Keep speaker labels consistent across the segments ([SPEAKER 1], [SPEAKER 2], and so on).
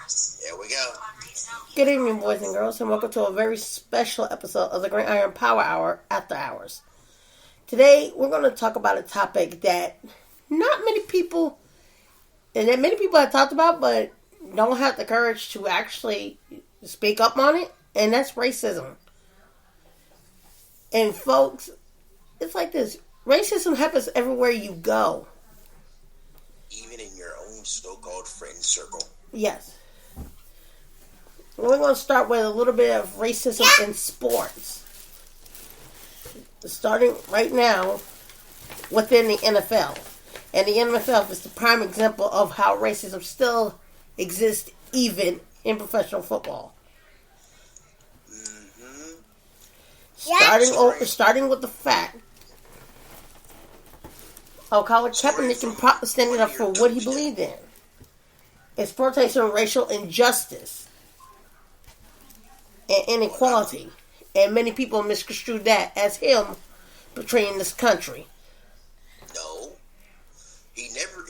[SPEAKER 1] There we go.
[SPEAKER 2] Good evening, boys and girls, and welcome to a very special episode of the Gridiron Power Hour After Hours. Today, we're going to talk about a topic that not many people, and that many people have talked about, but don't have the courage to actually speak up on it, and that's racism. And folks, it's like this. Racism happens everywhere you go.
[SPEAKER 1] Even in your own so-called friend circle.
[SPEAKER 2] Yes. We're going to start with a little bit of racism in sports. Starting right now within the NFL. And the NFL is the prime example of how racism still exists even in professional football. Mm-hmm. Starting with the fact of Colin Kaepernick standing up for what he believed in. Exploitation of racial injustice and inequality. And many people misconstrue that as him betraying this country.
[SPEAKER 1] No. He never,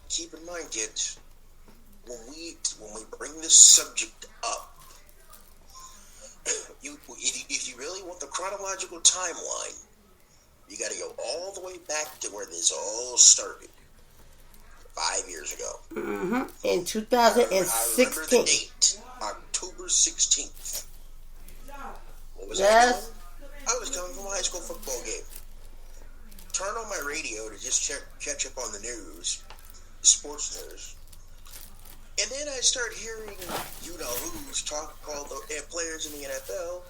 [SPEAKER 1] keep in mind, kids, when we bring this subject up, if you really want the chronological timeline, you got to go all the way back to where this all started. 5 years ago.
[SPEAKER 2] Mm-hmm. In 2016.
[SPEAKER 1] I remember the date. October 16th. What was
[SPEAKER 2] yes.
[SPEAKER 1] I was coming from a high school football game. Turn on my radio to just catch up on the news. Sports news. And then I start hearing, who's call the players in the NFL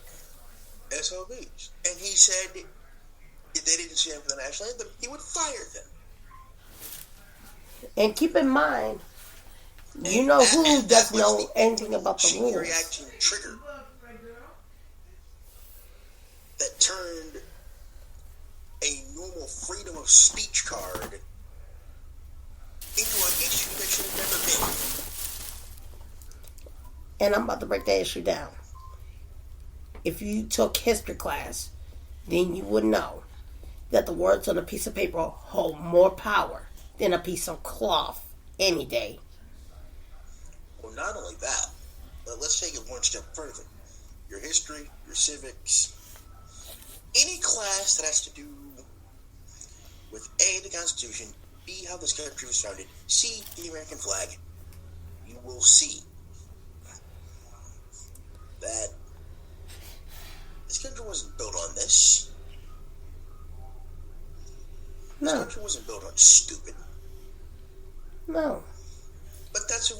[SPEAKER 1] SOBs. And he said if they didn't stand for the national anthem, he would fire them.
[SPEAKER 2] And keep in mind, who doesn't know anything about the rules.
[SPEAKER 1] Reaction trigger that turned a normal freedom of speech card into an issue that should have never been.
[SPEAKER 2] And I'm about to break that issue down. If you took history class, then you would know that the words on a piece of paper hold more power than a piece of cloth any day.
[SPEAKER 1] Well, not only that, but let's take it one step further. Your history, your civics, any class that has to do with A, the Constitution, B, how this country was founded, C, the American flag, you will see that this country wasn't built on this. This country wasn't built on stupid.
[SPEAKER 2] No.
[SPEAKER 1] But that's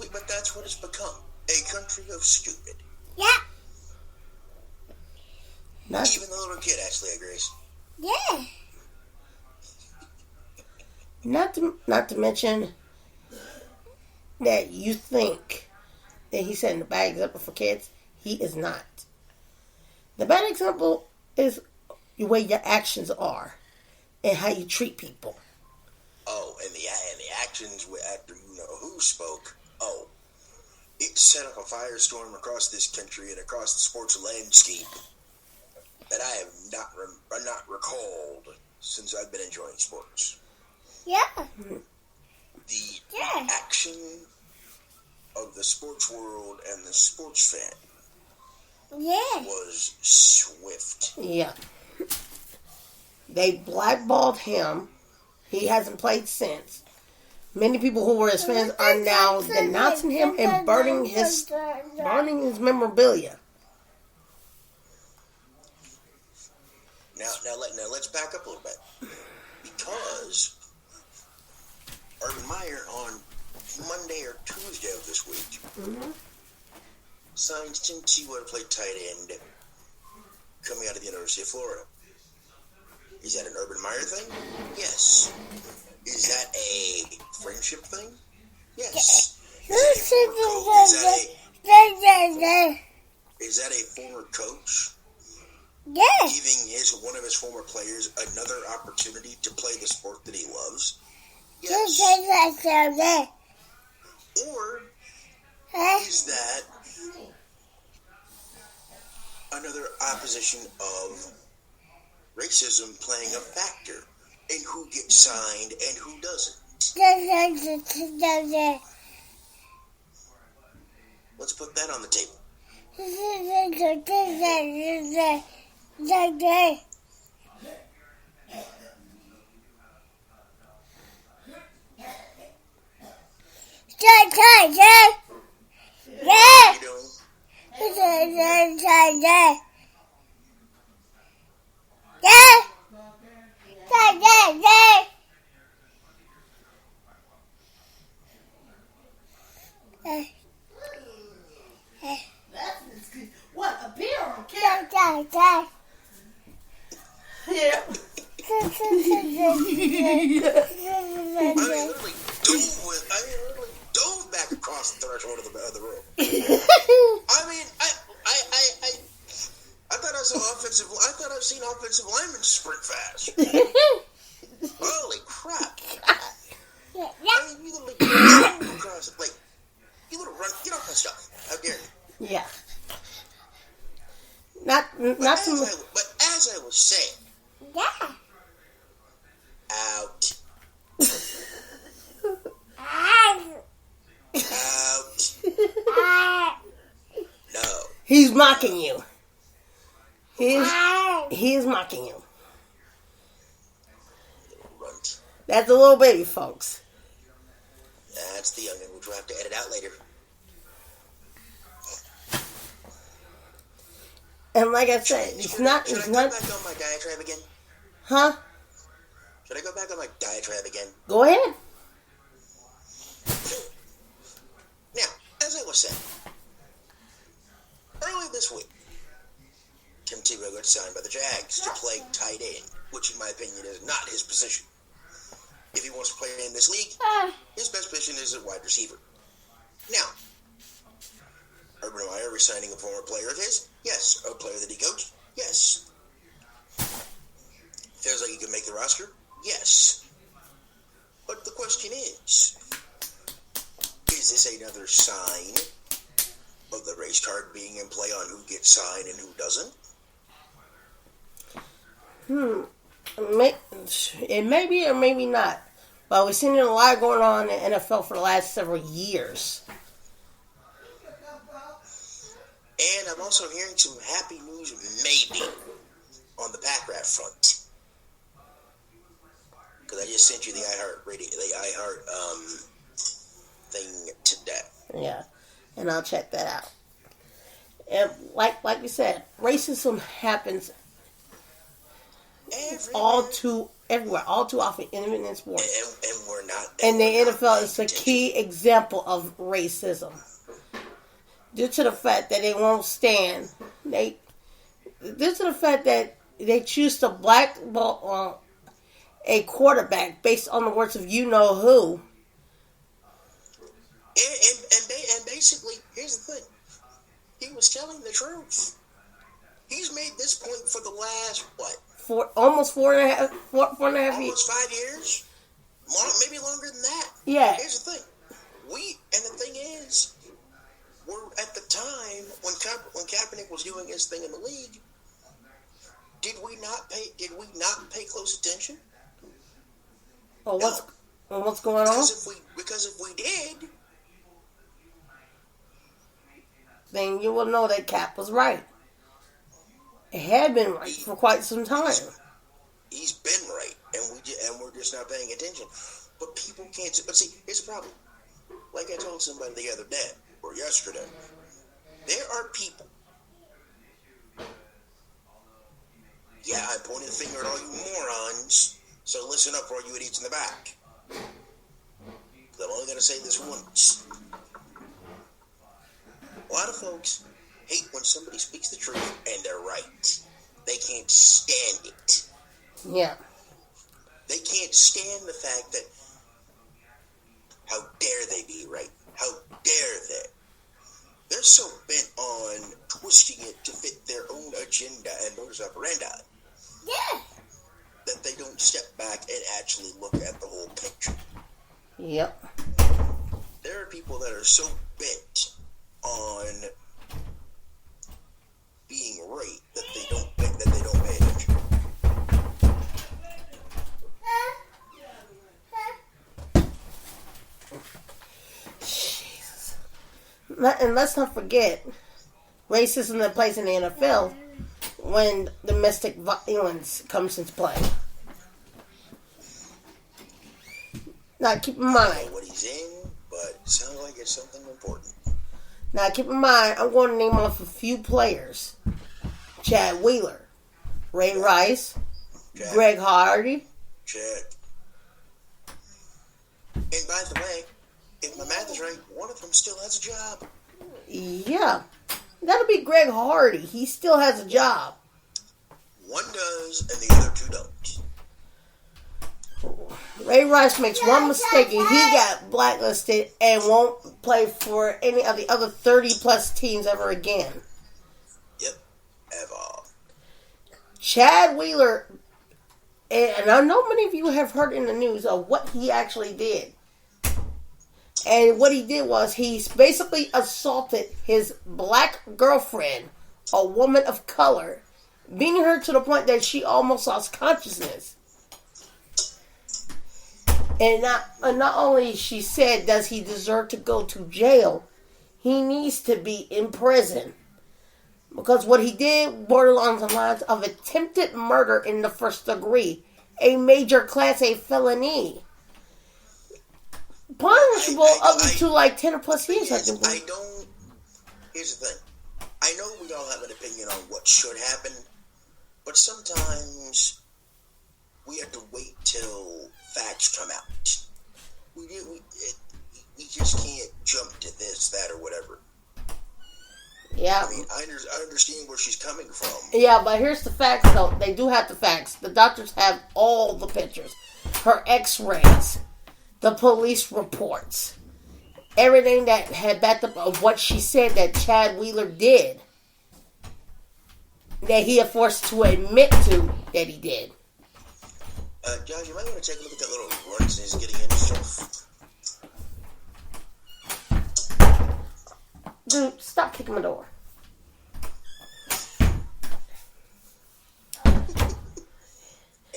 [SPEAKER 1] what it's become. A country of stupid.
[SPEAKER 3] Yeah.
[SPEAKER 1] Even the little kid actually agrees.
[SPEAKER 3] Yeah.
[SPEAKER 2] Not to mention that you think that he's setting a bad example for kids. He is not. The bad example is the way your actions are and how you treat people.
[SPEAKER 1] Oh, and the actions after who spoke. Oh, it set up a firestorm across this country and across the sports landscape that I have not recalled since I've been enjoying sports.
[SPEAKER 3] Yeah.
[SPEAKER 1] The action of the sports world and the sports fan was swift.
[SPEAKER 2] Yeah. They blackballed him. He hasn't played since. Many people who were his fans are now denouncing him and burning his memorabilia.
[SPEAKER 1] Now let's back up a little bit. Because Urban Meyer on Monday or Tuesday of this week signed since he would have played tight end coming out of the University of Florida. Is that an Urban Meyer thing? Yes. Is that a friendship thing? Yes. Is that a former coach?
[SPEAKER 3] Yes.
[SPEAKER 1] Giving one of his former players another opportunity to play the sport that he loves? Yes. Or is that another opposition of racism playing a factor in who gets signed and who doesn't? put that on the table. What are you doing?
[SPEAKER 2] What, a beer or a cat? Yeah.
[SPEAKER 1] I literally dove back across the threshold of the room. I thought I've seen offensive linemen sprint fast. Holy crap! You literally dove across it, like you little run. Get off my stuff! How dare you?
[SPEAKER 2] Yeah. But
[SPEAKER 1] as I was saying.
[SPEAKER 3] Yeah.
[SPEAKER 1] Out. No.
[SPEAKER 2] He's mocking you. He is mocking you.
[SPEAKER 1] Runt.
[SPEAKER 2] That's a little baby, folks.
[SPEAKER 1] That's the youngin', which we'll have to edit out later.
[SPEAKER 2] And like I said,
[SPEAKER 1] Should I go back on my diatribe again?
[SPEAKER 2] Huh?
[SPEAKER 1] Should I go back on my diatribe again?
[SPEAKER 2] Go ahead.
[SPEAKER 1] Now, as I was saying, early this week, Tim Tebow got signed by the Jags to play tight end, which in my opinion is not his position. If he wants to play in this league, his best position is a wide receiver. Now, Urban Meyer resigning a former player of his? Yes. A player that he coached? Yes. Feels like he can make the roster? Yes. But the question is this another sign of the race card being in play on who gets signed and who doesn't?
[SPEAKER 2] It may be or maybe not. But we've seen a lot going on in the NFL for the last several years.
[SPEAKER 1] And I'm also hearing some happy news, maybe, on the pack rat front. Because I just sent you the iHeart thing today.
[SPEAKER 2] Yeah, and I'll check that out. And like we said, racism happens everywhere, all too often, even in sports.
[SPEAKER 1] And we're not.
[SPEAKER 2] And the NFL is a key example of racism. Due to the fact that they won't stand, due to the fact that they choose to blackball a quarterback based on the words of you know who.
[SPEAKER 1] And basically, here's the thing: he was telling the truth. He's made this point for the last
[SPEAKER 2] almost four and a half years.
[SPEAKER 1] Almost 5 years, maybe longer than that.
[SPEAKER 2] Yeah.
[SPEAKER 1] Here's the thing: the thing is, we're at the time when Kaepernick was doing his thing in the league. Did we not pay close attention?
[SPEAKER 2] Oh, what's going on?
[SPEAKER 1] Because if we did,
[SPEAKER 2] then you will know that Cap was right. It had been right for quite some time.
[SPEAKER 1] He's been right, and we're just not paying attention. But people can't. But see, here's the problem. Like I told somebody the other day or yesterday, there are people. Yeah, I'm pointing the finger at all you morons. So listen up, for all you idiots in the back. I'm only going to say this once. A lot of folks hate when somebody speaks the truth and they're right. They can't stand it.
[SPEAKER 2] Yeah.
[SPEAKER 1] They can't stand the fact that how dare they be right? How dare they? They're so bent on twisting it to fit their own agenda and modus operandi.
[SPEAKER 3] Yeah.
[SPEAKER 1] That they don't step back and actually look at the whole picture.
[SPEAKER 2] Yep.
[SPEAKER 1] There are people that are so bent on being right that they don't pay attention.
[SPEAKER 2] Jesus. And let's not forget racism that plays in the NFL when domestic violence comes into play. Now, keep in mind.
[SPEAKER 1] I don't know what he's in, but it sounds like it's something important.
[SPEAKER 2] Now, keep in mind, I'm going to name off a few players. Chad Wheeler, Ray Rice,
[SPEAKER 1] Chad.
[SPEAKER 2] Greg Hardy.
[SPEAKER 1] Chad. And by the way, if my math is right, one of them still has a job.
[SPEAKER 2] Yeah. That'll be Greg Hardy. He still has a job.
[SPEAKER 1] One does, and the other two don't.
[SPEAKER 2] Ray Rice makes one mistake and he got blacklisted and won't play for any of the other 30-plus teams ever again.
[SPEAKER 1] Yep. Ever.
[SPEAKER 2] Chad Wheeler, and I know many of you have heard in the news of what he actually did. And what he did was he basically assaulted his black girlfriend, a woman of color, beating her to the point that she almost lost consciousness. And not only she said, does he deserve to go to jail, he needs to be in prison. Because what he did bordered on the lines of attempted murder in the first degree, a major Class A felony. Punishable up to like 10 or plus years, I think.
[SPEAKER 1] Here's the thing. I know we all have an opinion on what should happen, but sometimes we have to wait till facts come out. We just can't jump to this, that, or whatever.
[SPEAKER 2] Yeah.
[SPEAKER 1] I mean, I understand where she's coming from.
[SPEAKER 2] Yeah, but here's the facts, though. They do have the facts. The doctors have all the pictures. Her x-rays. The police reports. Everything that had backed up of what she said that Chad Wheeler did. That he had forced to admit to that he did.
[SPEAKER 1] Josh, you might want to take a look at that little runt he's getting himself.
[SPEAKER 2] Dude, stop kicking my door.
[SPEAKER 1] And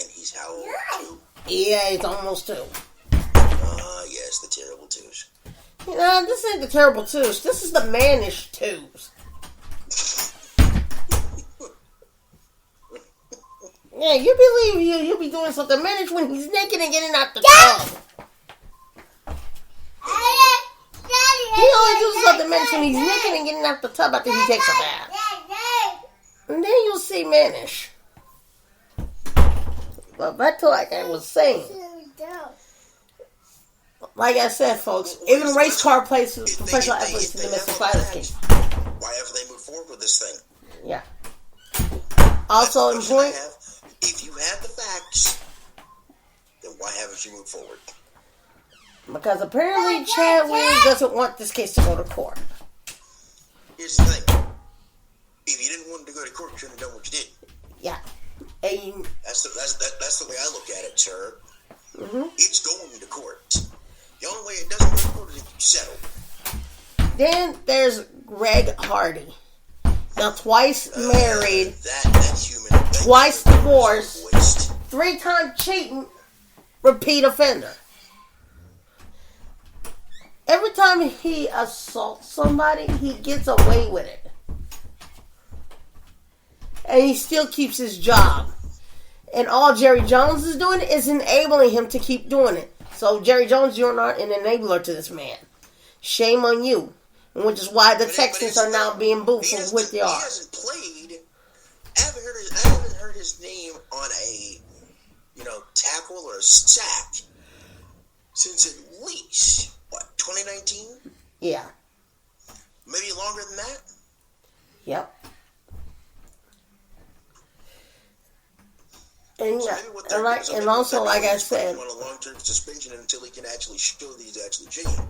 [SPEAKER 1] he's how old, too?
[SPEAKER 2] Yeah, he's almost 2.
[SPEAKER 1] Yes, the terrible twos.
[SPEAKER 2] You know, this ain't the terrible twos. This is the mannish twos. Yeah, you believe you'll be doing something mannish when he's naked and getting out the tub. He only does something mannish when he's naked and getting out the tub after he takes a bath. And then you'll see mannish. But back to like I was saying. Like I said, folks, even race car places, professional athletes in domestic violence cases.
[SPEAKER 1] Why haven't they moved forward with this thing?
[SPEAKER 2] Yeah. Also important.
[SPEAKER 1] If you have the facts, then why haven't you moved forward?
[SPEAKER 2] Because apparently Chad Wheeler doesn't want this case to go to court.
[SPEAKER 1] Here's the thing. If you didn't want it to go to court, you shouldn't have done what you did.
[SPEAKER 2] Yeah. And
[SPEAKER 1] that's the way I look at it, sir.
[SPEAKER 2] Mm-hmm.
[SPEAKER 1] It's going to court. The only way it doesn't go to court is if you settle.
[SPEAKER 2] Then there's Greg Hardy. Now twice married,
[SPEAKER 1] That's human.
[SPEAKER 2] twice divorced, 3-time cheating, repeat offender. Every time he assaults somebody, he gets away with it. And he still keeps his job. And all Jerry Jones is doing is enabling him to keep doing it. So Jerry Jones, you're not an enabler to this man. Shame on you. And which is why the Texans are now being booed for what they are.
[SPEAKER 1] He hasn't played. I haven't heard his name on a tackle or a sack since at least 2019?
[SPEAKER 2] Yeah.
[SPEAKER 1] Maybe longer than that?
[SPEAKER 2] Yep. And, and also, like I said,
[SPEAKER 1] on a long-term suspension until he can actually show that he's actually changed.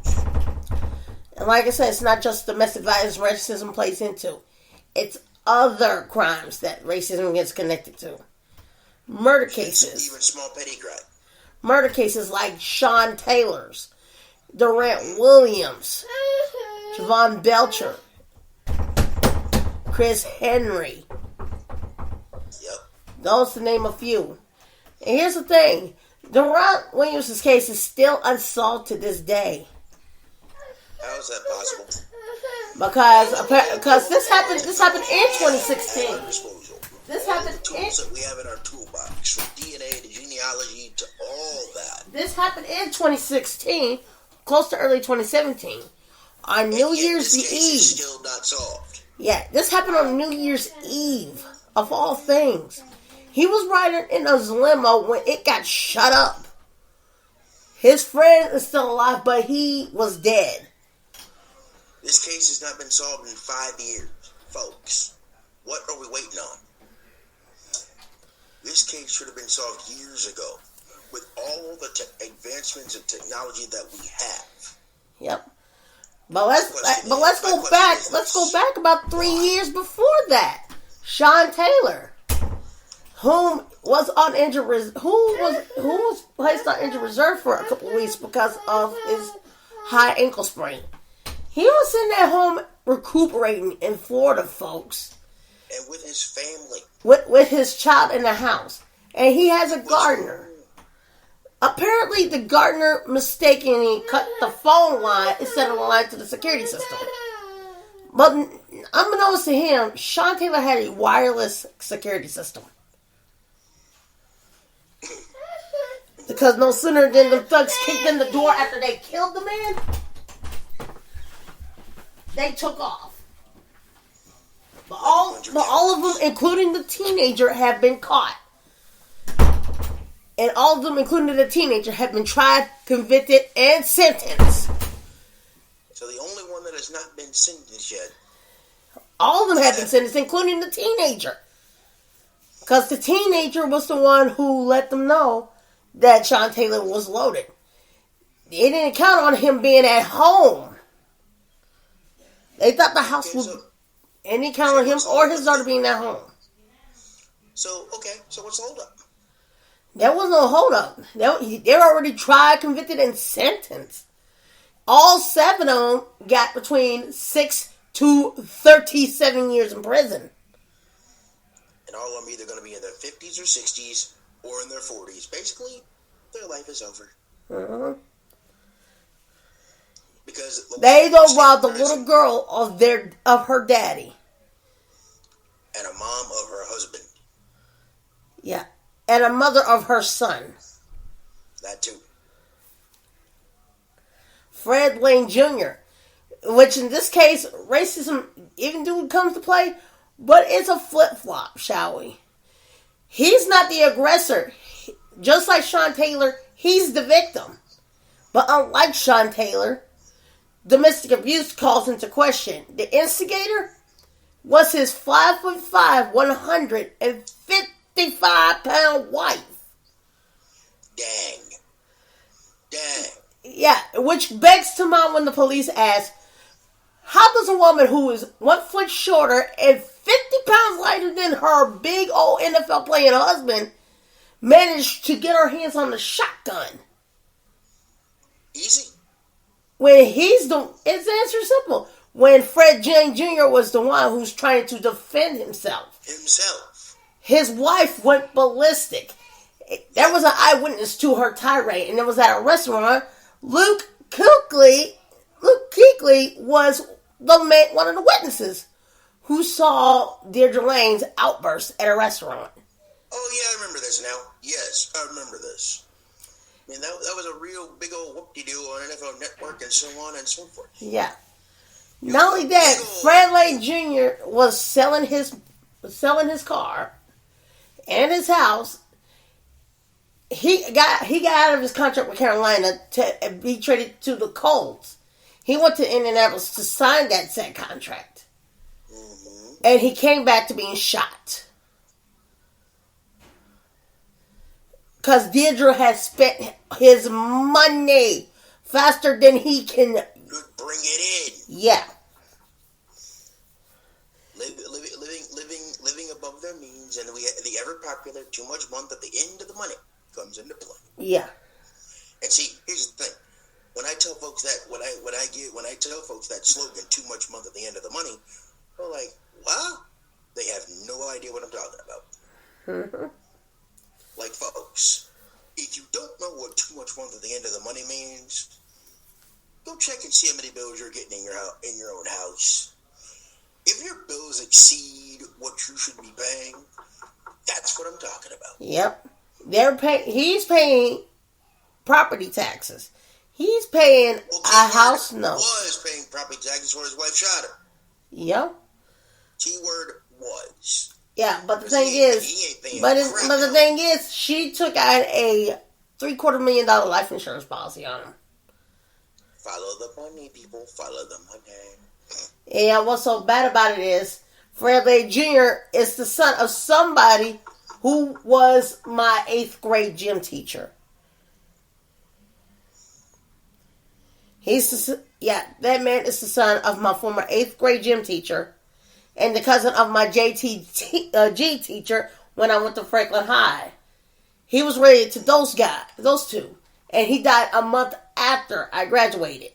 [SPEAKER 2] And like I said, it's not just domestic violence racism plays into. It's other crimes that racism gets connected to. Murder cases.
[SPEAKER 1] Even small petty crime.
[SPEAKER 2] Murder cases like Sean Taylor's, Durant Williams, Javon Belcher, Chris Henry.
[SPEAKER 1] Yep.
[SPEAKER 2] Those to name a few. And here's the thing. Durant Williams' case is still unsolved to this day.
[SPEAKER 1] How is that possible?
[SPEAKER 2] Because this happened in 2016. This happened
[SPEAKER 1] the tools that we have in our toolbox, from DNA to genealogy to all that.
[SPEAKER 2] This happened in 2016, close to early 2017, on New Year's
[SPEAKER 1] Eve. Is still not solved.
[SPEAKER 2] Yeah, this happened on New Year's Eve, of all things. He was riding in a limo when it got shut up. His friend is still alive, but he was dead.
[SPEAKER 1] This case has not been solved in 5 years, folks. What are we waiting on? This case should have been solved years ago with all the advancements in technology that we have.
[SPEAKER 2] Yep. But let's go back. Let's go back about 3 years before that. Sean Taylor, who was placed on injured reserve for a couple of weeks because of his high ankle sprain. He was sitting at home recuperating in Florida, folks.
[SPEAKER 1] And with his family.
[SPEAKER 2] With his child in the house. And he has a gardener. Apparently, the gardener mistakenly cut the phone line instead of the line to the security system. But unbeknownst to him, Sean Taylor had a wireless security system. Because no sooner than the thugs kicked in the door after they killed the man, they took off. But all of them, including the teenager, have been caught. And all of them, including the teenager, have been tried, convicted, and sentenced.
[SPEAKER 1] So the only one that has not been sentenced yet.
[SPEAKER 2] All of them have been sentenced, including the teenager. Because the teenager was the one who let them know that Sean Taylor was loaded. They didn't count on him being at home. They thought the house was... And they counted on him or his daughter being at home.
[SPEAKER 1] So what's the holdup?
[SPEAKER 2] There was no holdup. They were already tried, convicted, and sentenced. All 7 of them got between 6 to 37 years in prison.
[SPEAKER 1] And all of them either going to be in their 50s or 60s or in their 40s. Basically, their life is over.
[SPEAKER 2] Uh-huh.
[SPEAKER 1] Because
[SPEAKER 2] they don't rob the little girl of her daddy.
[SPEAKER 1] And a mom of her husband.
[SPEAKER 2] Yeah. And a mother of her son.
[SPEAKER 1] That too.
[SPEAKER 2] Fred Lane Jr. Which in this case, racism even do comes to play, but it's a flip-flop, shall we? He's not the aggressor. Just like Sean Taylor, he's the victim. But unlike Sean Taylor, domestic abuse calls into question. The instigator was his 5'5", 155-pound wife.
[SPEAKER 1] Dang.
[SPEAKER 2] Yeah, which begs to mind when the police ask, how does a woman who is 1 foot shorter and 50 pounds lighter than her big old NFL playing husband manage to get her hands on the shotgun?
[SPEAKER 1] Easy.
[SPEAKER 2] When it's the answer simple. When Fred Jane Jr. was the one who's trying to defend himself. His wife went ballistic. There was an eyewitness to her tirade, and it was at a restaurant. Luke Kuechly was one of the witnesses who saw Deirdre Lane's outburst at a restaurant.
[SPEAKER 1] Oh, yeah, I remember this now. Yes, I remember this. I mean, that was a real big old whoop-de-doo on NFL Network and so on and so forth.
[SPEAKER 2] Yeah. Not only that, Fred Lane Jr. was selling his car and his house. He got out of his contract with Carolina to be traded to the Colts. He went to Indianapolis to sign that said contract.
[SPEAKER 1] Mm-hmm.
[SPEAKER 2] And he came back to being shot. Because Deirdre has spent his money faster than he can
[SPEAKER 1] bring it in.
[SPEAKER 2] Yeah.
[SPEAKER 1] Living above their means, and the ever popular too much month at the end of the money comes into play.
[SPEAKER 2] Yeah.
[SPEAKER 1] And see, here's the thing: when I tell folks that, when I tell folks that slogan, "too much month at the end of the money," they're like, "Wow," they have no idea what I'm talking about.
[SPEAKER 2] Mm-hmm.
[SPEAKER 1] Like, folks, if you don't know what too much month at the end of the money means, go check and see how many bills you're getting in your own house. If your bills exceed what you should be paying, that's what I'm talking about.
[SPEAKER 2] Yep. He's paying property taxes. He's paying a house note.
[SPEAKER 1] Was paying property taxes when his wife shot him.
[SPEAKER 2] Yep.
[SPEAKER 1] Keyword was.
[SPEAKER 2] Yeah, but the thing is, she took out a $750,000 life insurance policy on him.
[SPEAKER 1] Follow the money, people. Follow the money.
[SPEAKER 2] And what's so bad about it is, Fred Lay Jr. is the son of somebody who was my 8th grade gym teacher. That man is the son of my former 8th grade gym teacher and the cousin of my G teacher when I went to Franklin High. He was related to those two. And he died a month after I graduated.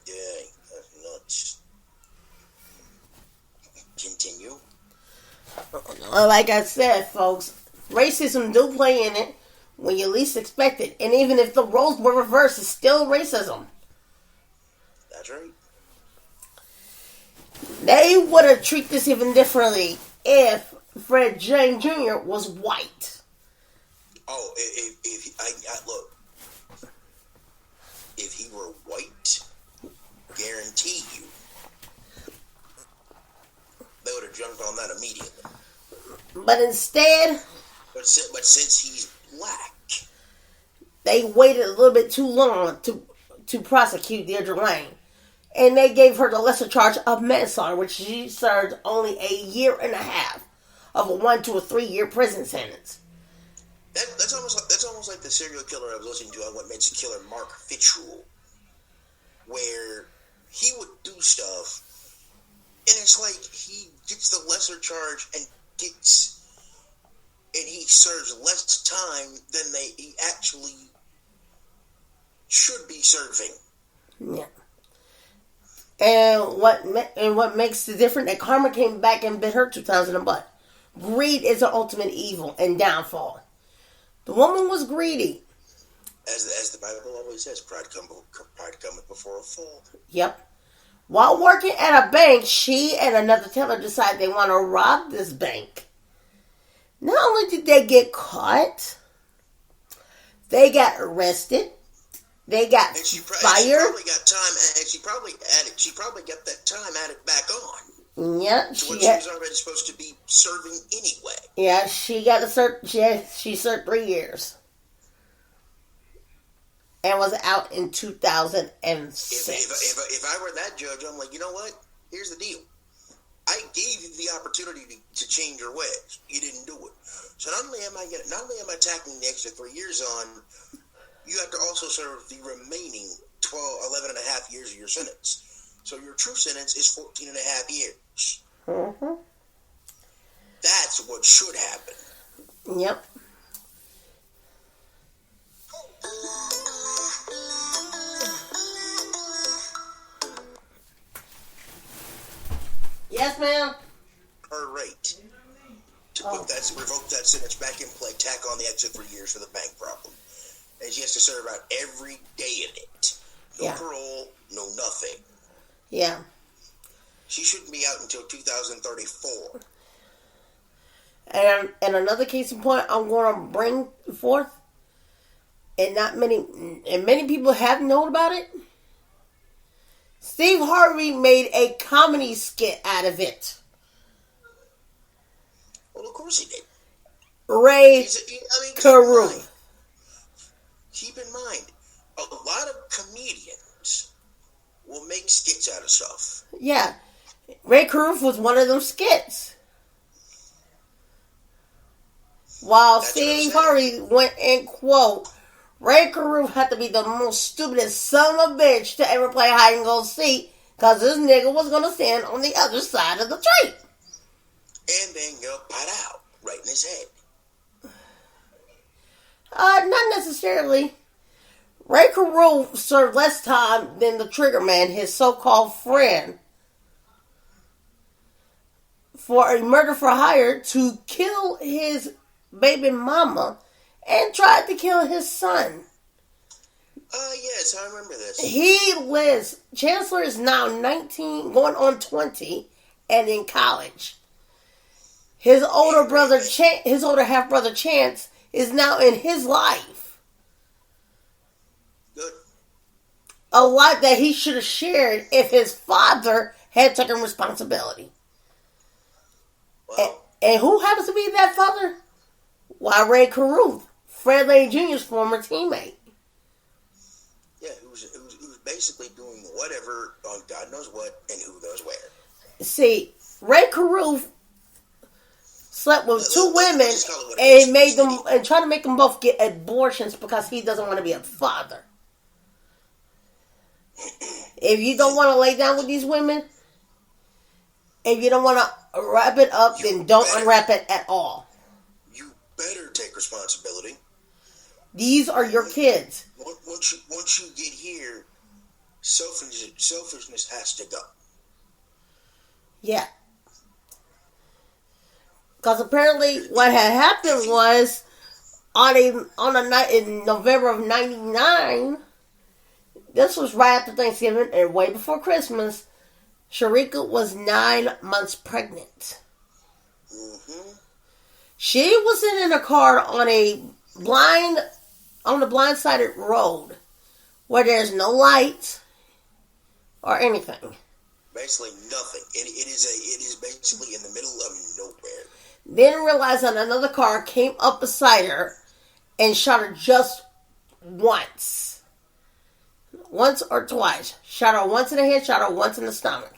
[SPEAKER 1] Yeah, that's nuts. Continue.
[SPEAKER 2] Like I said, folks, racism do play in it when you least expect it. And even if the roles were reversed, it's still racism.
[SPEAKER 1] That's right.
[SPEAKER 2] They would have treated this even differently if Fred James Jr. was white.
[SPEAKER 1] Oh, look, if he were white, guarantee you, they would have jumped on that immediately.
[SPEAKER 2] But instead,
[SPEAKER 1] but since he's black,
[SPEAKER 2] they waited a little bit too long to prosecute Deirdre Lane. And they gave her the lesser charge of manslaughter, which she served only a year and a half of a 1 to 3 year prison sentence.
[SPEAKER 1] That's almost like the serial killer I was listening to on What Makes a Killer, Mark Fitzgerald, where he would do stuff, and it's like he gets the lesser charge and he serves less time than he actually should be serving.
[SPEAKER 2] Yeah. And what makes the difference that karma came back and bit her 2,000 a butt. Greed is the ultimate evil and downfall. The woman was greedy.
[SPEAKER 1] As the Bible always says, pride cometh before a fall.
[SPEAKER 2] Yep. While working at a bank, she and another teller decide they want to rob this bank. Not only did they get caught, they got arrested. They got fired.
[SPEAKER 1] She probably got time, and she probably got that time added back on.
[SPEAKER 2] Yeah,
[SPEAKER 1] she was already supposed to be serving anyway.
[SPEAKER 2] Yeah, she got she served 3 years, and was out in 2006.
[SPEAKER 1] If I were that judge, I'm like, you know what? Here's the deal. I gave you the opportunity to change your ways. You didn't do it. So not only am I tacking the extra 3 years on, you have to also serve the remaining 11 and a half years of your sentence. So your true sentence is 14 and a half years.
[SPEAKER 2] Mm-hmm.
[SPEAKER 1] That's what should happen.
[SPEAKER 2] Yep. Yes, ma'am.
[SPEAKER 1] Her rate to revoke that sentence back in play, tack on the extra 3 years for the bank problem. And she has to serve out every day of it. No parole, no nothing.
[SPEAKER 2] Yeah.
[SPEAKER 1] She shouldn't be out until 2034.
[SPEAKER 2] And another case in point I'm going to bring forth, and many people have known about it. Steve Harvey made a comedy skit out of it.
[SPEAKER 1] Well, of course he did.
[SPEAKER 2] Ray Carew.
[SPEAKER 1] Keep in mind, a lot of comedians will make skits out of stuff.
[SPEAKER 2] Yeah. Ray Carew was one of them skits. While Steve Harvey went and quote, Ray Carew had to be the most stupidest son of a bitch to ever play hide and go seek, because this nigga was going to stand on the other side of the tree.
[SPEAKER 1] And then go pot out right in his head.
[SPEAKER 2] Not necessarily. Ray Carew served less time than the Trigger Man, his so-called friend, for a murder for hire to kill his baby mama and tried to kill his son.
[SPEAKER 1] Yes, I remember this.
[SPEAKER 2] Chancellor is now 19, going on 20, and in college. His older half brother Chance, is now in his life.
[SPEAKER 1] Good.
[SPEAKER 2] A life that he should have shared if his father had taken responsibility.
[SPEAKER 1] Well,
[SPEAKER 2] And who happens to be that father? Why, Ray Caruth, Fred Lane Jr.'s former teammate.
[SPEAKER 1] yeah, who's basically doing whatever on God knows what and who knows where.
[SPEAKER 2] See, Ray Caruth slept with two women and tried to make them both get abortions because he doesn't want to be a father. If you don't want to lay down with these women, if you don't want to wrap it up, then don't unwrap it at all.
[SPEAKER 1] You better take responsibility.
[SPEAKER 2] These are your kids.
[SPEAKER 1] Once you get here, selfishness has to go.
[SPEAKER 2] Yeah. Because apparently what had happened was on a night in November of '99, this was right after Thanksgiving and way before Christmas, Sharika was 9 months pregnant.
[SPEAKER 1] Mm-hmm.
[SPEAKER 2] She was sitting in a car on the blindsided road where there's no lights or anything.
[SPEAKER 1] Basically nothing. It is basically in the middle of nowhere.
[SPEAKER 2] Then realized that another car came up beside her and shot her just once. Once or twice. Shot her once in the head, shot her once in the stomach.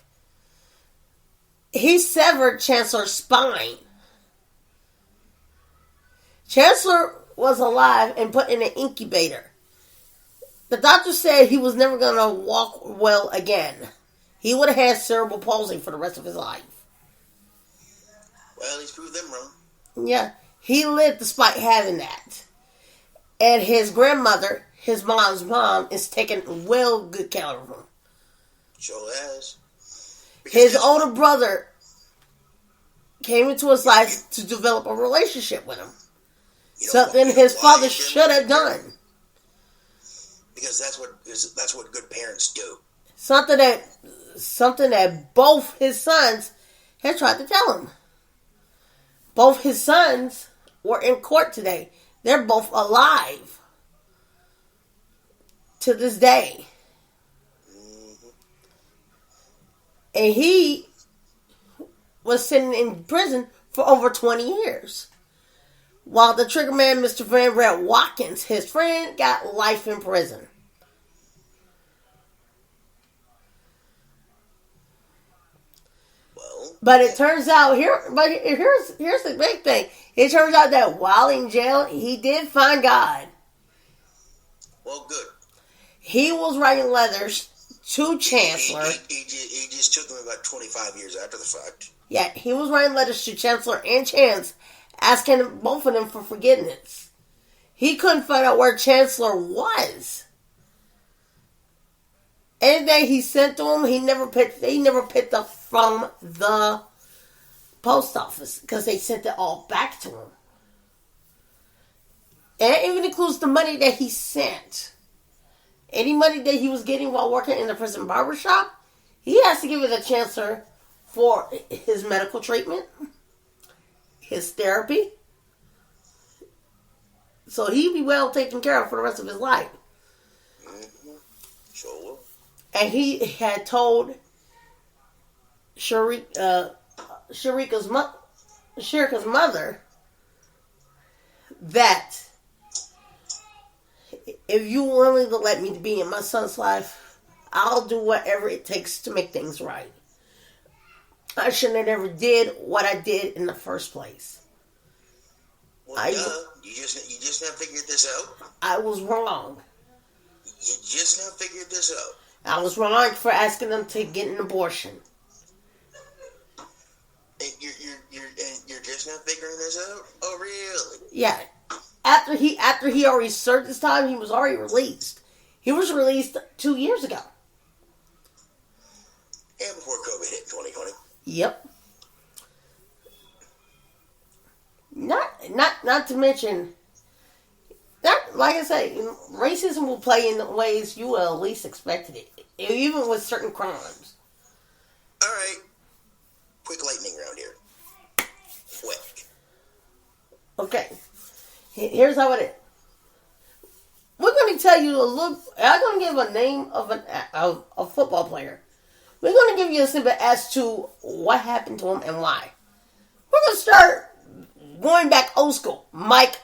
[SPEAKER 2] He severed Chancellor's spine. Chancellor was alive and put in an incubator. The doctor said he was never going to walk well again. He would have had cerebral palsy for the rest of his life.
[SPEAKER 1] Well, he's proved them wrong.
[SPEAKER 2] Yeah, he lived despite having that. And his grandmother, his mom's mom, is taking well good care of him.
[SPEAKER 1] Sure has.
[SPEAKER 2] His older brother came into his life to develop a relationship with him. Something his father should have done.
[SPEAKER 1] Because that's what good parents do.
[SPEAKER 2] Something that both his sons had tried to tell him. Both his sons were in court today. They're both alive to this day.
[SPEAKER 1] Mm-hmm.
[SPEAKER 2] And he was sitting in prison for over 20 years. While the trigger man, Mr. Van Brett Watkins, his friend, got life in prison. But it turns out here's the big thing. It turns out that while in jail, he did find God.
[SPEAKER 1] Well, good.
[SPEAKER 2] He was writing letters to Chancellor.
[SPEAKER 1] He just took him about 25 years after the fact.
[SPEAKER 2] Yeah, he was writing letters to Chancellor and Chance, asking both of them for forgiveness. He couldn't find out where Chancellor was. Anything he sent to him, he never picked up from the post office because they sent it all back to him. And it even includes the money that he sent. Any money that he was getting while working in the prison barbershop, he has to give it to Chancellor for his medical treatment, his therapy. So he'd be well taken care of for the rest of his life.
[SPEAKER 1] Mm-hmm. Sure will.
[SPEAKER 2] And he had told Sharika's mother that if you're willing to let me be in my son's life, I'll do whatever it takes to make things right. I shouldn't have ever did what I did in the first place.
[SPEAKER 1] Well, you just now figured this out?
[SPEAKER 2] I was wrong.
[SPEAKER 1] You just now figured this out?
[SPEAKER 2] I was wrong for asking them to get an abortion.
[SPEAKER 1] And you're just now figuring this out? Oh, really?
[SPEAKER 2] Yeah. After he already served his time, he was already released. He was released 2 years ago.
[SPEAKER 1] And before COVID hit 2020.
[SPEAKER 2] Yep. Not to mention, like I say, racism will play in ways you will at least expected it, even with certain crimes.
[SPEAKER 1] All right. Quick lightning round here. Quick.
[SPEAKER 2] Okay. Here's how it is. We're going to tell you a little. I'm going to give a name of a football player. We're going to give you a snippet as to what happened to him and why. We're going to start going back old school. Mike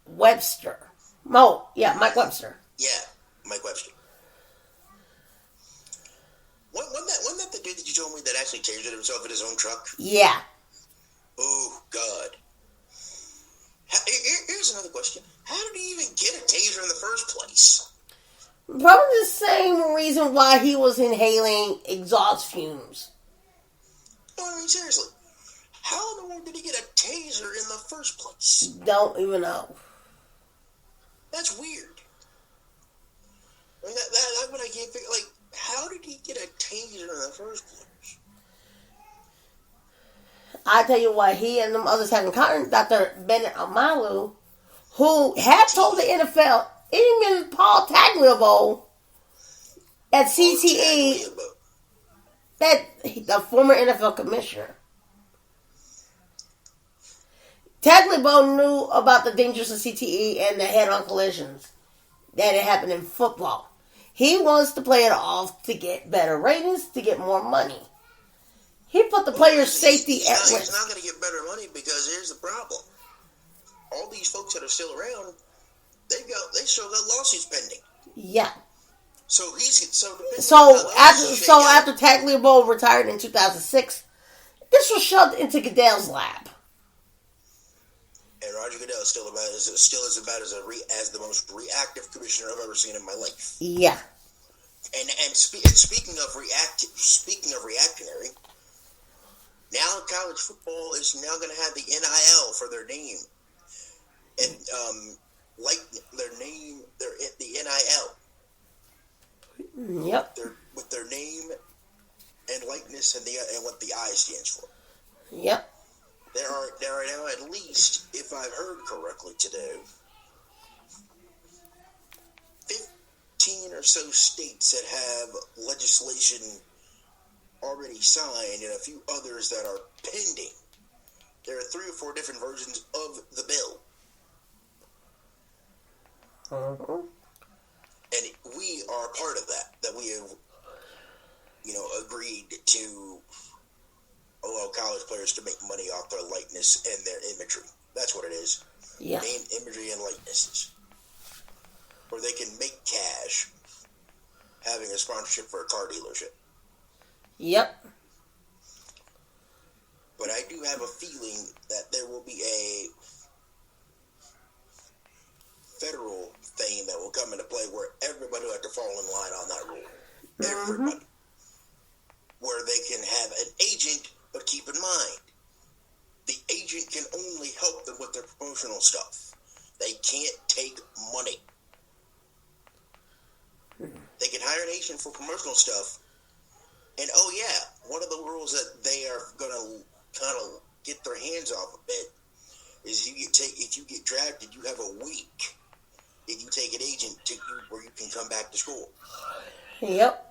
[SPEAKER 2] Webster. Mike Webster.
[SPEAKER 1] Yeah, Mike Webster. Wasn't that the dude that you told me that actually tasered himself in his own truck?
[SPEAKER 2] Yeah.
[SPEAKER 1] Oh, God. Here's another question. How did he even get a taser in the first place?
[SPEAKER 2] Probably the same reason why he was inhaling exhaust fumes.
[SPEAKER 1] No, I mean, seriously. How in the world did he get a taser in the first place?
[SPEAKER 2] Don't even know.
[SPEAKER 1] That's weird. I mean, that's what I can't figure. Like, how did he get a taser in the first place?
[SPEAKER 2] I tell you what, he and them others had in common. Dr. Bennett Amalu, who had told the NFL, even Paul Tagliabue at CTE, that the former NFL commissioner, Tagliabue knew about the dangers of CTE and the head-on collisions that had happened in football. He wants to play it off to get better ratings, to get more money. He put the player's safety at risk.
[SPEAKER 1] He's not going to get better money because here's the problem. All these folks that are still around, they still got lawsuits pending.
[SPEAKER 2] Yeah.
[SPEAKER 1] So
[SPEAKER 2] after Tagliabue retired in 2006, this was shoved into Goodell's lap.
[SPEAKER 1] And Roger Goodell is still about as the most reactive commissioner I've ever seen in my life.
[SPEAKER 2] Yeah.
[SPEAKER 1] And speaking of reactionary, now college football is now going to have the NIL for their name, and the NIL.
[SPEAKER 2] Yep.
[SPEAKER 1] With their name and likeness and what the I stands for.
[SPEAKER 2] Yep.
[SPEAKER 1] There are now at least, if I've heard correctly today, 15 or so states that have legislation already signed and a few others that are pending. There are 3 or 4 different versions of the bill.
[SPEAKER 2] Uh-huh.
[SPEAKER 1] And we are a part of that we have, agreed to allow college players to make money off their likeness and their imagery. That's what it is.
[SPEAKER 2] Yeah.
[SPEAKER 1] Name, imagery, and likenesses. Where they can make cash having a sponsorship for a car dealership.
[SPEAKER 2] Yep.
[SPEAKER 1] But I do have a feeling that there will be a federal thing that will come into play where everybody will have to fall in line on that rule. Everybody. Where they can have an agent, but keep in mind, the agent can only help them with their promotional stuff. They can't take money. They can hire an agent for promotional stuff. And one of the rules that they are going to kind of get their hands off a bit is if you get drafted, you have a week. If you take an agent where you can come back to school.
[SPEAKER 2] Yep.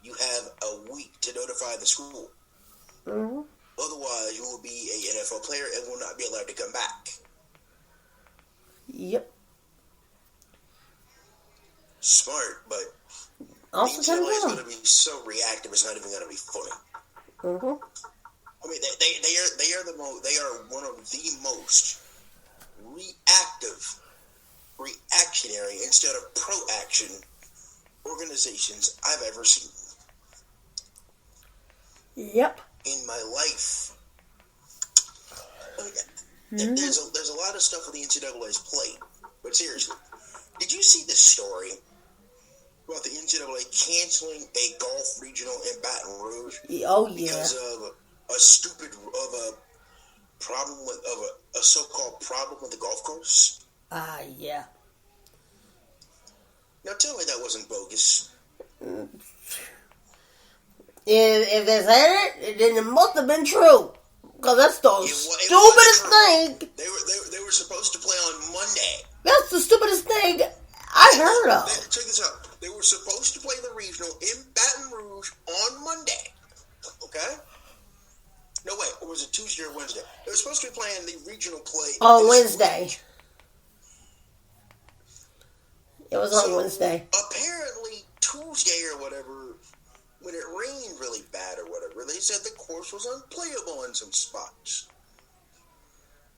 [SPEAKER 1] You have a week to notify the school.
[SPEAKER 2] Mm-hmm.
[SPEAKER 1] Otherwise, you will be an NFL player and will not be allowed to come back.
[SPEAKER 2] Yep.
[SPEAKER 1] Smart, but
[SPEAKER 2] also
[SPEAKER 1] the NCAA is going to be so reactive. It's not even going to be funny.
[SPEAKER 2] Mm-hmm.
[SPEAKER 1] I mean, they are one of the most reactionary instead of pro-action organizations I've ever seen.
[SPEAKER 2] Yep.
[SPEAKER 1] In my life. There's a lot of stuff with the NCAA's plate. But seriously, did you see the story about the NCAA canceling a golf regional in Baton Rouge?
[SPEAKER 2] Oh, yeah.
[SPEAKER 1] Because of a so-called problem with the golf course?
[SPEAKER 2] Yeah.
[SPEAKER 1] Now tell me that wasn't bogus.
[SPEAKER 2] If they said it, then it must have been true. Because that's the stupidest thing.
[SPEAKER 1] They were supposed to play on Monday.
[SPEAKER 2] That's the stupidest thing I heard of.
[SPEAKER 1] Check this out. They were supposed to play the regional in Baton Rouge on Monday. Okay? No, wait. Or was it Tuesday or Wednesday? They were supposed to be playing the regional play
[SPEAKER 2] On
[SPEAKER 1] this
[SPEAKER 2] Wednesday.
[SPEAKER 1] week.
[SPEAKER 2] It was on Wednesday.
[SPEAKER 1] Apparently, Tuesday or whatever, when it rained really bad or whatever, they said the course was unplayable in some spots.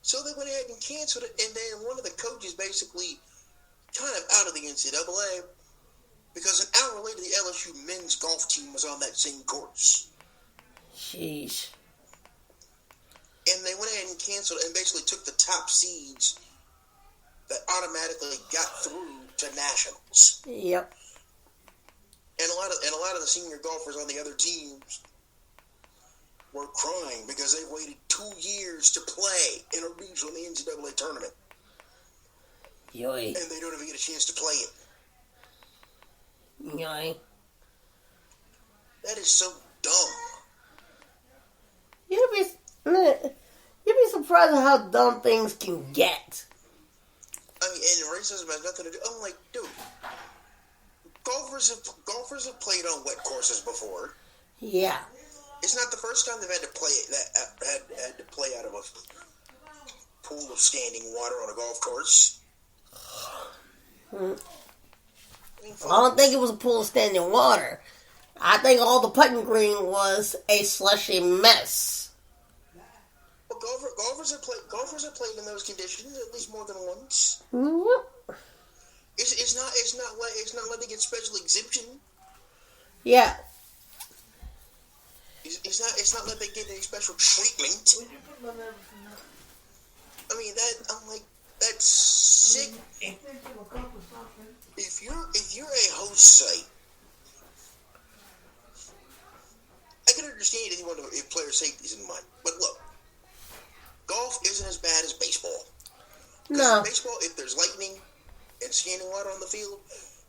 [SPEAKER 1] So they went ahead and canceled it, and then one of the coaches basically kind of out of the NCAA because an hour later the LSU men's golf team was on that same course.
[SPEAKER 2] Sheesh.
[SPEAKER 1] And they went ahead and canceled it and basically took the top seeds that automatically got through to nationals.
[SPEAKER 2] Yep.
[SPEAKER 1] And a lot of the senior golfers on the other teams were crying because they waited 2 years to play in a regional in the NCAA tournament.
[SPEAKER 2] Yoy.
[SPEAKER 1] And they don't even get a chance to play it.
[SPEAKER 2] Yoy.
[SPEAKER 1] That is so dumb.
[SPEAKER 2] You'd be surprised at how dumb things can get.
[SPEAKER 1] I mean, and racism has nothing to do. I'm like, dude, golfers have played on wet courses before.
[SPEAKER 2] Yeah.
[SPEAKER 1] It's not the first time they've had to play had to play out of a pool of standing water on a golf course.
[SPEAKER 2] I don't think it was a pool of standing water. I think all the putting green was a slushy mess.
[SPEAKER 1] Well, golfers have played in those conditions at least more than once.
[SPEAKER 2] Mm-hmm.
[SPEAKER 1] It's not like they get special exemption.
[SPEAKER 2] Yeah.
[SPEAKER 1] It's not like they get any special treatment. I mean that's sick. If you're a host site, I can understand anyone if player safety is in mind. But look, golf isn't as bad as baseball.
[SPEAKER 2] No.
[SPEAKER 1] Baseball, if there's lightning and standing water on the field,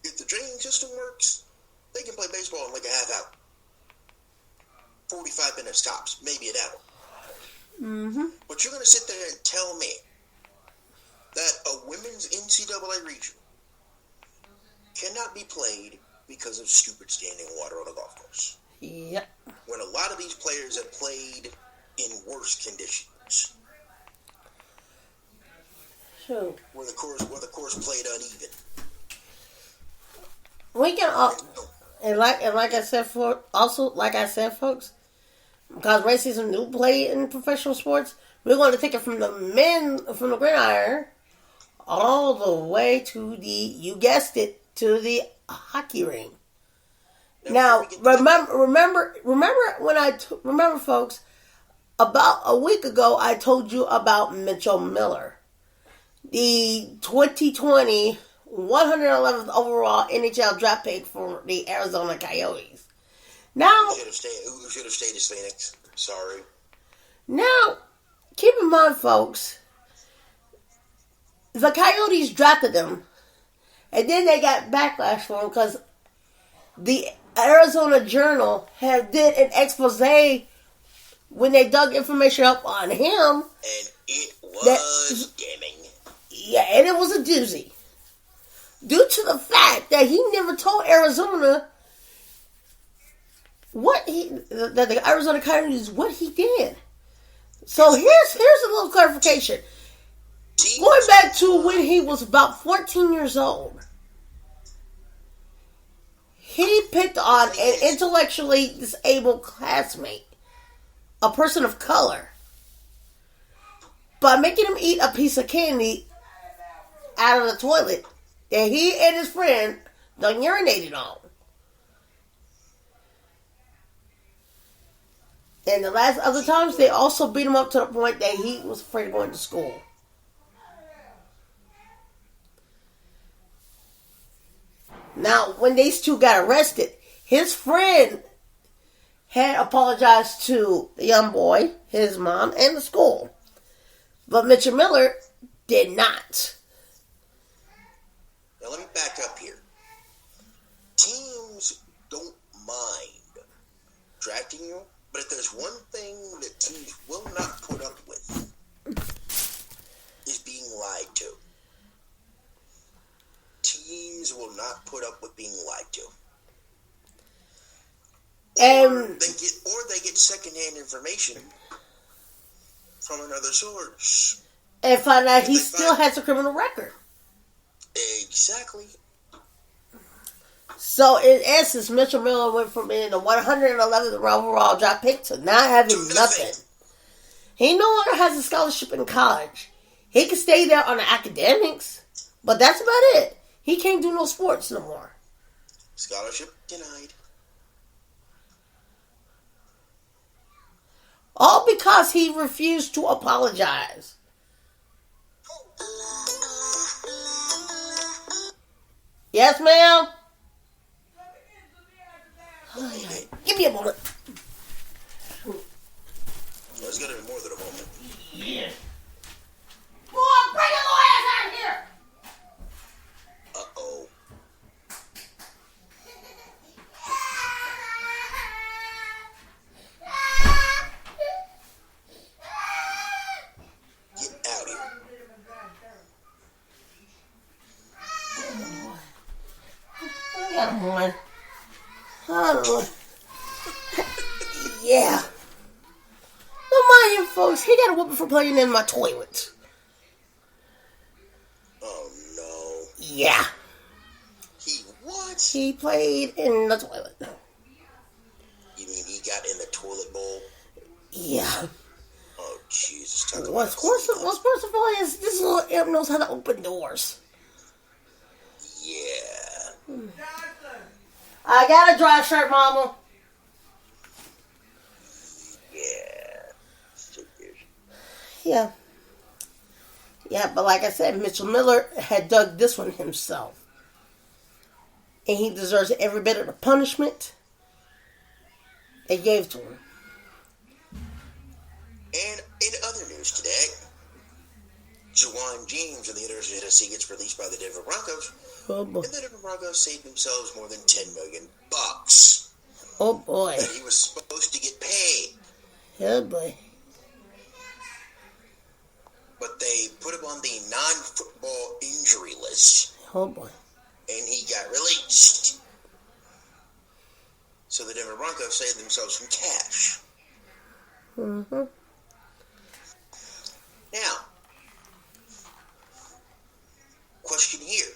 [SPEAKER 1] if the draining system works, they can play baseball in like a half hour. 45 minutes tops, maybe an hour.
[SPEAKER 2] Mm-hmm.
[SPEAKER 1] But you're going to sit there and tell me that a women's NCAA region cannot be played because of stupid standing water on a golf course.
[SPEAKER 2] Yep.
[SPEAKER 1] When a lot of these players have played in worse conditions.
[SPEAKER 2] True.
[SPEAKER 1] Where the course played uneven.
[SPEAKER 2] We can and like I said, folks, because racism do play in professional sports, we're going to take it from the gridiron, all the way to you guessed it, to the hockey ring. Now, remember, folks, about a week ago, I told you about Mitchell Miller, the 2020 111th overall NHL draft pick for the Arizona Coyotes. Now,
[SPEAKER 1] who should have stayed as Phoenix. Sorry.
[SPEAKER 2] Now, keep in mind, folks, the Coyotes drafted him, and then they got backlash for him because the Arizona Journal did an expose when they dug information up on him.
[SPEAKER 1] And it was damning.
[SPEAKER 2] Yeah, and it was a doozy. Due to the fact that he never told Arizona that the Arizona Coyotes what he did. So here's a little clarification. Going back to when he was about 14 years old, he picked on an intellectually disabled classmate, a person of color, by making him eat a piece of candy out of the toilet that he and his friend done urinated on. And the last other times, they also beat him up to the point that he was afraid of going to school. Now, when these two got arrested, his friend had apologized to the young boy, his mom, and the school. But Mitchell Miller did not.
[SPEAKER 1] Now let me back up here. Teams don't mind drafting you, but if there's one thing that teams will not put up with, is being lied to. teams will not put up with being lied to.
[SPEAKER 2] And
[SPEAKER 1] they get secondhand information from another source.
[SPEAKER 2] And find out he still has a criminal record.
[SPEAKER 1] Exactly.
[SPEAKER 2] So, in essence, Mitchell Miller went from being the 111th overall draft pick to not having nothing. He no longer has a scholarship in college. He can stay there on the academics, but that's about it. He can't do no sports no more.
[SPEAKER 1] Scholarship denied.
[SPEAKER 2] All because he refused to apologize. Yes, ma'am? Oh, give me a moment.
[SPEAKER 1] It's going to be more than a moment.
[SPEAKER 2] Yeah. Boy, bring your little ass out of here!
[SPEAKER 1] Uh-oh. Get out of here.
[SPEAKER 2] I got one. Oh, yeah. Don't mind him, folks. He got a whooping for playing in my toilet.
[SPEAKER 1] Oh, no.
[SPEAKER 2] Yeah.
[SPEAKER 1] He what?
[SPEAKER 2] He played in the toilet.
[SPEAKER 1] You mean he got in the toilet bowl?
[SPEAKER 2] Yeah.
[SPEAKER 1] Oh, Jesus.
[SPEAKER 2] What's worse of all is this little imp knows how to open doors.
[SPEAKER 1] Yeah.
[SPEAKER 2] I got a dry shirt, Mama. Yeah. Yeah, but like I said, Mitchell Miller had dug this one himself. And he deserves every bit of the punishment they gave to him.
[SPEAKER 1] And in other news today, Juwan James of the University of Tennessee gets released by the Denver Broncos.
[SPEAKER 2] Oh boy.
[SPEAKER 1] And the Denver Broncos saved themselves more than $10 million.
[SPEAKER 2] Oh boy.
[SPEAKER 1] That he was supposed to get paid.
[SPEAKER 2] Oh boy.
[SPEAKER 1] But they put him on the non-football injury list.
[SPEAKER 2] Oh boy.
[SPEAKER 1] And he got released. So the Denver Broncos saved themselves some cash.
[SPEAKER 2] Mm-hmm.
[SPEAKER 1] Now, question here.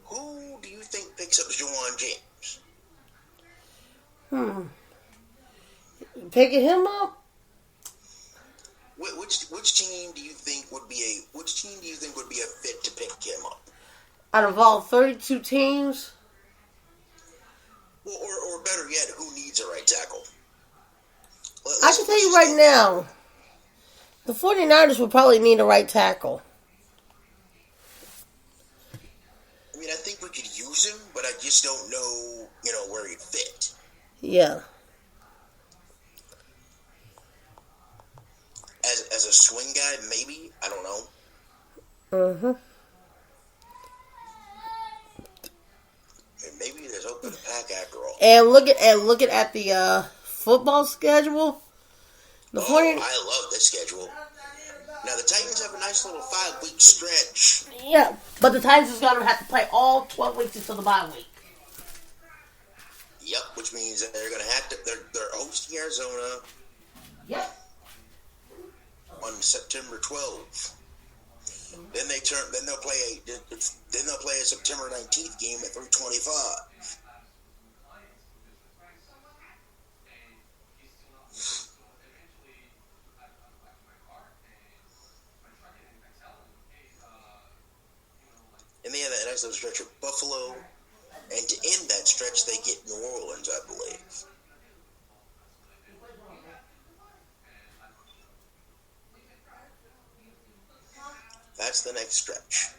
[SPEAKER 1] Who do you think picks up Juwan James?
[SPEAKER 2] Picking him up?
[SPEAKER 1] Which team do you think would be a fit to pick him up?
[SPEAKER 2] Out of all 32 teams?
[SPEAKER 1] Well, or better yet, who needs a right tackle?
[SPEAKER 2] I can tell you right now, the 49ers would probably need a right tackle.
[SPEAKER 1] I mean, I think we could use him, but I just don't know, where he'd fit.
[SPEAKER 2] Yeah.
[SPEAKER 1] As a swing guy, maybe. I don't know.
[SPEAKER 2] Mm-hmm.
[SPEAKER 1] Maybe there's hope for the pack after all.
[SPEAKER 2] And looking at the football schedule.
[SPEAKER 1] I love this schedule. Now the Titans have a nice little 5-week stretch.
[SPEAKER 2] Yeah, but the Titans is gonna have to play all 12 weeks until the bye week.
[SPEAKER 1] Yep, which means that they're gonna have to. They're hosting Arizona.
[SPEAKER 2] Yep.
[SPEAKER 1] On September 12th. Then they'll play a September 19th game at 3:25. And they have that nice little stretch of Buffalo, and to end that stretch, they get New Orleans, I believe. That's the next stretch.